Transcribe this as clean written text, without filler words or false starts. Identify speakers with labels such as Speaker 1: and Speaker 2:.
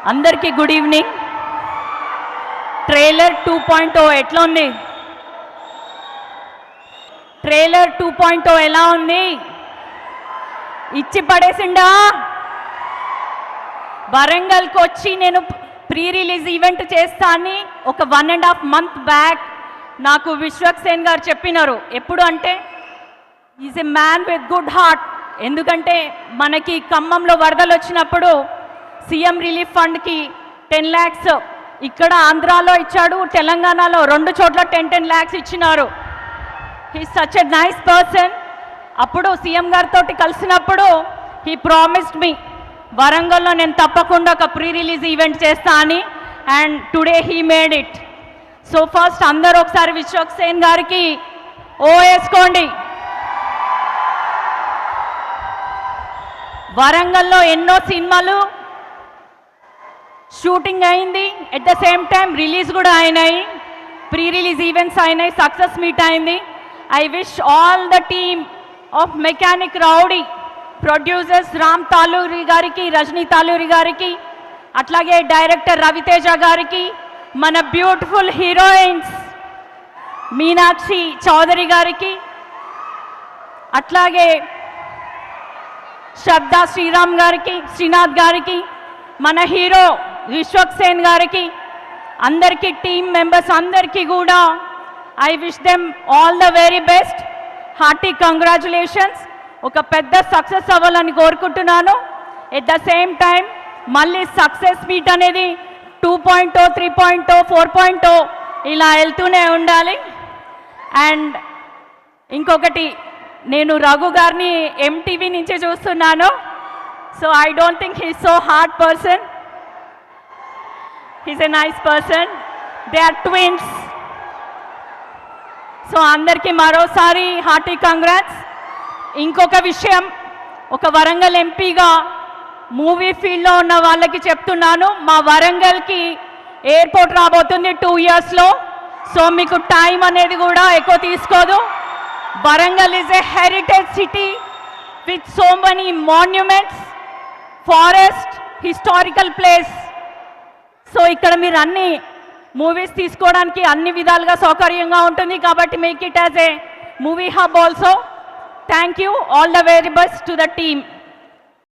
Speaker 1: అందరికీ good evening. Trailer 2.0 ఎట్లా ఉంది? ట్రైలర్ 2.0 ఎలా ఉంది? ఇచ్చి పడేసిండా? వరంగల్కి వచ్చి నేను ప్రీ రిలీజ్ ఈవెంట్ చేస్తా అని ఒక 1.5 month బ్యాక్ నాకు విశ్వక్సేన్ గారు చెప్పినారు. ఎప్పుడు అంటే is a man with good heart. ఎందుకంటే మనకి ఖమ్మంలో వరదలు వచ్చినప్పుడు సీఎం రిలీఫ్ ఫండ్కి 10 lakhs ఇక్కడ ఆంధ్రాలో ఇచ్చాడు, తెలంగాణలో 2 చోట్ల 10 lakhs ఇచ్చినారు. He such a nice person. అప్పుడు సీఎం గారితో కలిసినప్పుడు హీ ప్రామిస్డ్ మీ వరంగల్లో నేను తప్పకుండా ఒక ప్రీ రిలీజ్ ఈవెంట్ చేస్తా అని, and today he made it. So first అందరూ ఒకసారి విశ్వక్సేన్ గారికి ఓ వేసుకోండి. వరంగల్లో ఎన్నో సినిమాలు షూటింగ్ అయింది, at the same time release కూడా అయినాయి, ప్రీ రిలీజ్ ఈవెంట్స్ అయినాయి, సక్సెస్ మీట్ అయింది. I wish all the team of mechanic rowdy, producers Ram Taluri గారికి, రజనీ తాలూరి గారికి, అట్లాగే డైరెక్టర్ రవితేజ గారికి, మన బ్యూటిఫుల్ హీరోయిన్స్ మీనాక్షి చౌదరి గారికి, అట్లాగే శ్రద్ధా శ్రీరామ్ గారికి, శ్రీనాథ్ గారికి, మన హీరో విశ్వక్సేన్ గారికి, అందరికీ టీమ్ మెంబర్స్ అందరికీ కూడా I wish them all the very best. Hearty congratulations. ఒక పెద్ద సక్సెస్ అవ్వాలని కోరుకుంటున్నాను. ఎట్ ద సేమ్ టైం మళ్ళీ సక్సెస్ మీట్ అనేది 2.0, 3.0, 4.0 ఇలా వెళ్తూనే ఉండాలి. అండ్ ఇంకొకటి, నేను రఘు గారిని ఎంటీవీ నుంచి చూస్తున్నాను. So I don't think he so hard person, he's a nice person. They are twins. So అందరికీ మరోసారి హార్టీ కంగ్రాట్స్. ఇంకొక విషయం, ఒక వరంగల్ ఎంపీగా మూవీ ఫీల్డ్లో ఉన్న వాళ్ళకి చెప్తున్నాను, మా వరంగల్కి ఎయిర్పోర్ట్ రాబోతుంది 2 yearsలో. సో మీకు టైం అనేది కూడా ఎక్కువ తీసుకోదు. Warangal is a heritage city with so many monuments, forest, historical place. So ఇక్కడ మీరు అన్ని మూవీస్ తీసుకోవడానికి అన్ని విధాలుగా సౌకర్యంగా ఉంటుంది. కాబట్టి make it as a movie hub also. Thank you. All the very best to the team.